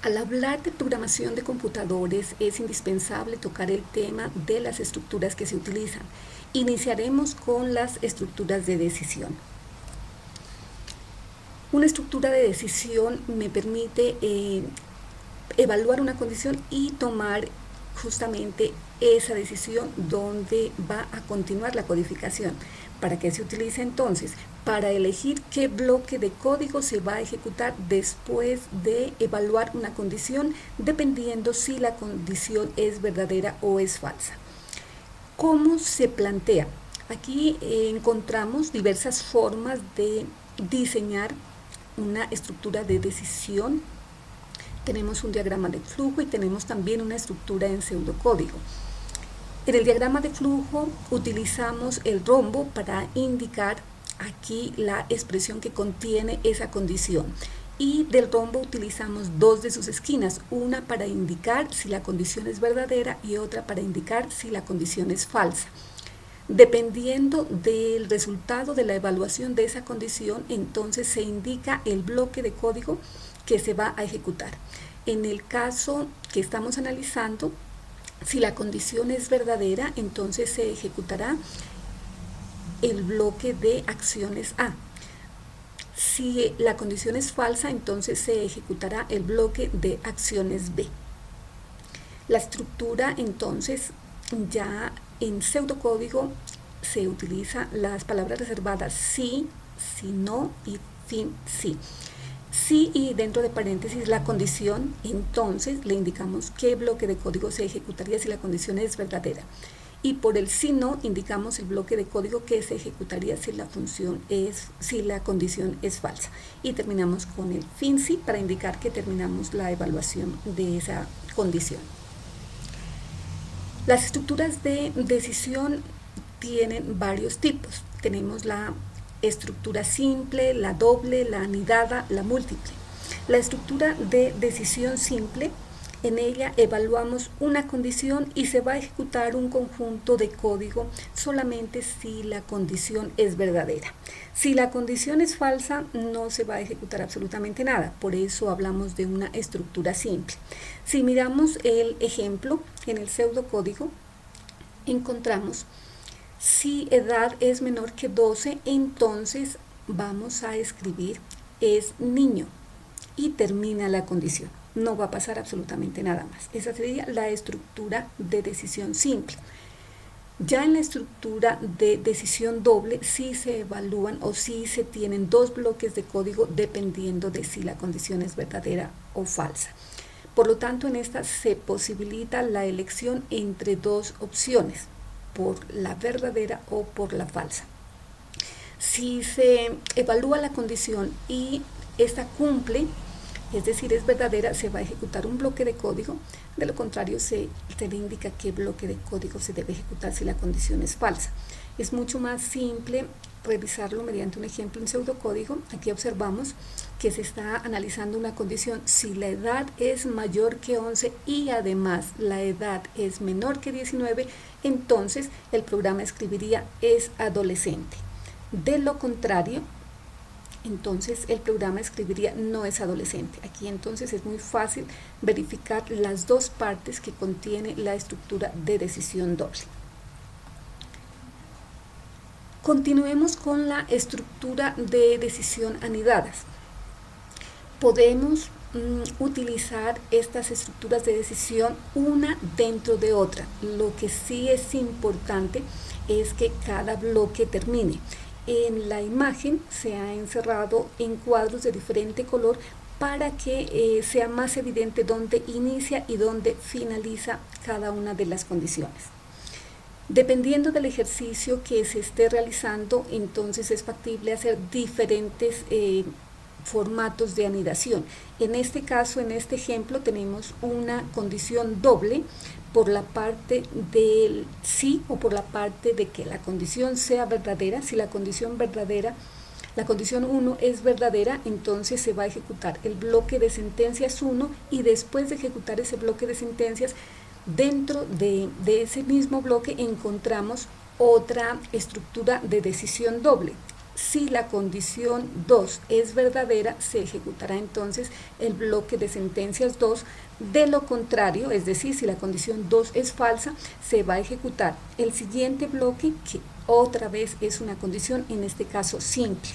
Al hablar de programación de computadores es indispensable tocar el tema de las estructuras que se utilizan. Iniciaremos con las estructuras de decisión. Una estructura de decisión me permite evaluar una condición y tomar justamente esa decisión donde va a continuar la codificación. ¿Para qué se utiliza entonces? Para elegir qué bloque de código se va a ejecutar después de evaluar una condición, dependiendo si la condición es verdadera o es falsa. ¿Cómo se plantea? Aquí encontramos diversas formas de diseñar una estructura de decisión. Tenemos un diagrama de flujo y tenemos también una estructura en pseudocódigo. En el diagrama de flujo utilizamos el rombo para indicar aquí la expresión que contiene esa condición. Y del rombo utilizamos dos de sus esquinas, una para indicar si la condición es verdadera y otra para indicar si la condición es falsa. Dependiendo del resultado de la evaluación de esa condición, entonces se indica el bloque de código que se va a ejecutar. En el caso que estamos analizando, si la condición es verdadera, entonces se ejecutará el bloque de acciones A. Si la condición es falsa, entonces se ejecutará el bloque de acciones B. La estructura, entonces, ya en pseudocódigo se utiliza las palabras reservadas sí, si no y fin sí. Sí y dentro de paréntesis la condición, entonces le indicamos qué bloque de código se ejecutaría si la condición es verdadera. Y por el si no indicamos el bloque de código que se ejecutaría si la condición es falsa. Y terminamos con el fin sí para indicar que terminamos la evaluación de esa condición. Las estructuras de decisión tienen varios tipos. Tenemos la estructura simple, la doble, la anidada, la múltiple. La estructura de decisión simple, en ella evaluamos una condición y se va a ejecutar un conjunto de código solamente si la condición es verdadera. Si la condición es falsa, no se va a ejecutar absolutamente nada, por eso hablamos de una estructura simple. Si miramos el ejemplo en el pseudocódigo, encontramos si edad es menor que 12, entonces vamos a escribir es niño y termina la condición. No va a pasar absolutamente nada más. Esa sería la estructura de decisión simple. Ya en la estructura de decisión doble sí se evalúan o sí se tienen dos bloques de código dependiendo de si la condición es verdadera o falsa. Por lo tanto, en esta se posibilita la elección entre dos opciones, por la verdadera o por la falsa. Si se evalúa la condición y esta cumple, es decir, es verdadera, se va a ejecutar un bloque de código. De lo contrario, se le indica qué bloque de código se debe ejecutar si la condición es falsa. Es mucho más simple revisarlo mediante un ejemplo en pseudocódigo. Aquí observamos que se está analizando una condición si la edad es mayor que 11 y además la edad es menor que 19, entonces el programa escribiría es adolescente. De lo contrario, entonces el programa escribiría no es adolescente. Aquí entonces es muy fácil verificar las dos partes que contiene la estructura de decisión doble. Continuemos con la estructura de decisión anidadas. Podemos utilizar estas estructuras de decisión una dentro de otra. Lo que sí es importante es que cada bloque termine. En la imagen se ha encerrado en cuadros de diferente color para que sea más evidente dónde inicia y dónde finaliza cada una de las condiciones. Dependiendo del ejercicio que se esté realizando, entonces es factible hacer diferentes formatos de anidación. En este caso, en este ejemplo, tenemos una condición doble por la parte del sí o por la parte de que la condición sea verdadera. Si la condición 1 es verdadera, entonces se va a ejecutar el bloque de sentencias 1 y después de ejecutar ese bloque de sentencias, dentro de ese mismo bloque encontramos otra estructura de decisión doble. Si la condición 2 es verdadera, se ejecutará entonces el bloque de sentencias 2. De lo contrario, es decir, si la condición 2 es falsa, se va a ejecutar el siguiente bloque, que otra vez es una condición, en este caso simple.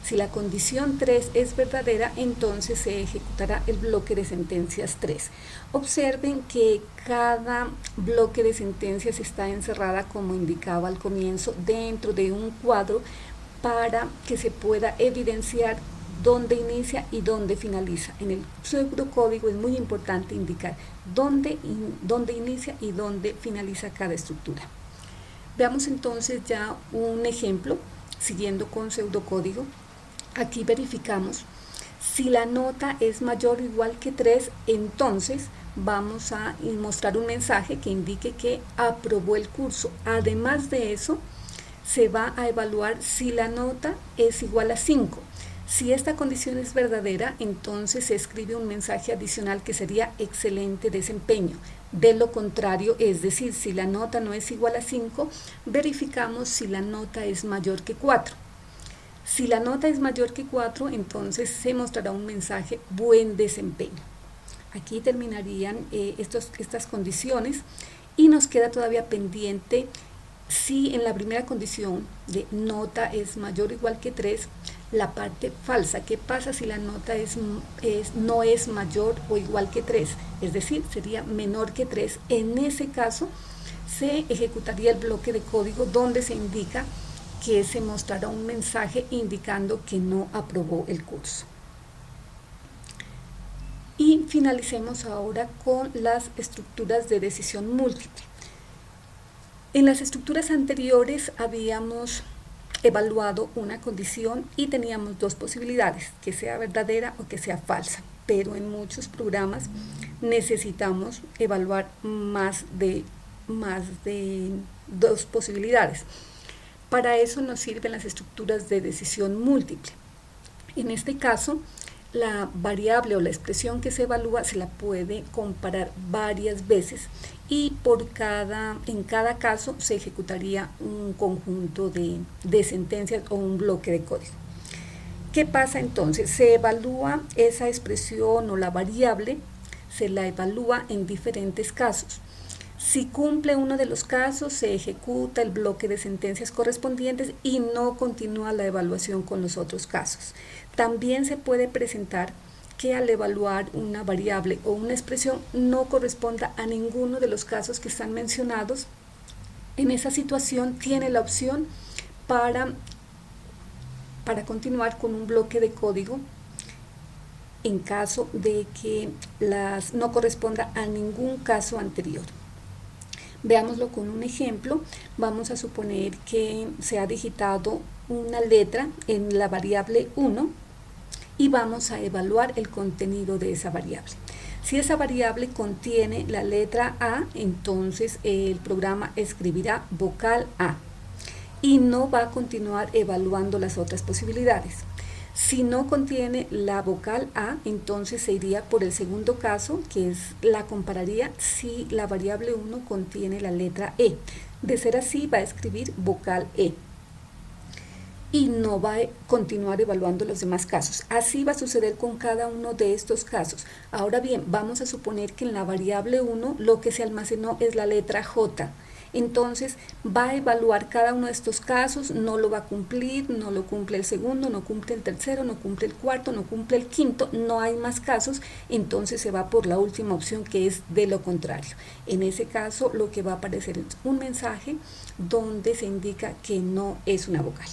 Si la condición 3 es verdadera, entonces se ejecutará el bloque de sentencias 3. Observen que cada bloque de sentencias está encerrada, como indicaba al comienzo, dentro de un cuadro para que se pueda evidenciar dónde inicia y dónde finaliza. En el pseudocódigo es muy importante indicar dónde inicia y dónde finaliza cada estructura. Veamos entonces ya un ejemplo, siguiendo con pseudocódigo. Aquí verificamos si la nota es mayor o igual que 3, entonces vamos a mostrar un mensaje que indique que aprobó el curso. Además de eso, se va a evaluar si la nota es igual a 5. Si esta condición es verdadera, entonces se escribe un mensaje adicional que sería excelente desempeño. De lo contrario, es decir, si la nota no es igual a 5, verificamos si la nota es mayor que 4. Si la nota es mayor que 4, entonces se mostrará un mensaje buen desempeño. Aquí terminarían estas condiciones y nos queda todavía pendiente si en la primera condición de nota es mayor o igual que 3, la parte falsa. ¿Qué pasa si la nota no es mayor o igual que 3? Es decir, sería menor que 3. En ese caso, se ejecutaría el bloque de código donde se indica que se mostrará un mensaje indicando que no aprobó el curso. Y finalicemos ahora con las estructuras de decisión múltiple. En las estructuras anteriores habíamos evaluado una condición y teníamos dos posibilidades, que sea verdadera o que sea falsa, pero en muchos programas necesitamos evaluar más de dos posibilidades. Para eso nos sirven las estructuras de decisión múltiple. En este caso, la variable o la expresión que se evalúa se la puede comparar varias veces y en cada caso se ejecutaría un conjunto de sentencias o un bloque de código. ¿Qué pasa entonces? Se evalúa esa expresión o la variable, se la evalúa en diferentes casos. Si cumple uno de los casos, se ejecuta el bloque de sentencias correspondientes y no continúa la evaluación con los otros casos. También se puede presentar que al evaluar una variable o una expresión no corresponda a ninguno de los casos que están mencionados. En esa situación tiene la opción para continuar con un bloque de código en caso de que no corresponda a ningún caso anterior. Veámoslo con un ejemplo. Vamos a suponer que se ha digitado una letra en la variable 1 y vamos a evaluar el contenido de esa variable. Si esa variable contiene la letra A, entonces el programa escribirá vocal A y no va a continuar evaluando las otras posibilidades. Si no contiene la vocal A, entonces se iría por el segundo caso, que la compararía si la variable 1 contiene la letra E. De ser así, va a escribir vocal E y no va a continuar evaluando los demás casos. Así va a suceder con cada uno de estos casos. Ahora bien, vamos a suponer que en la variable 1 lo que se almacenó es la letra J. Entonces va a evaluar cada uno de estos casos, no lo va a cumplir, no lo cumple el segundo, no cumple el tercero, no cumple el cuarto, no cumple el quinto, no hay más casos, entonces se va por la última opción, que es de lo contrario. En ese caso lo que va a aparecer es un mensaje donde se indica que no es una vocal.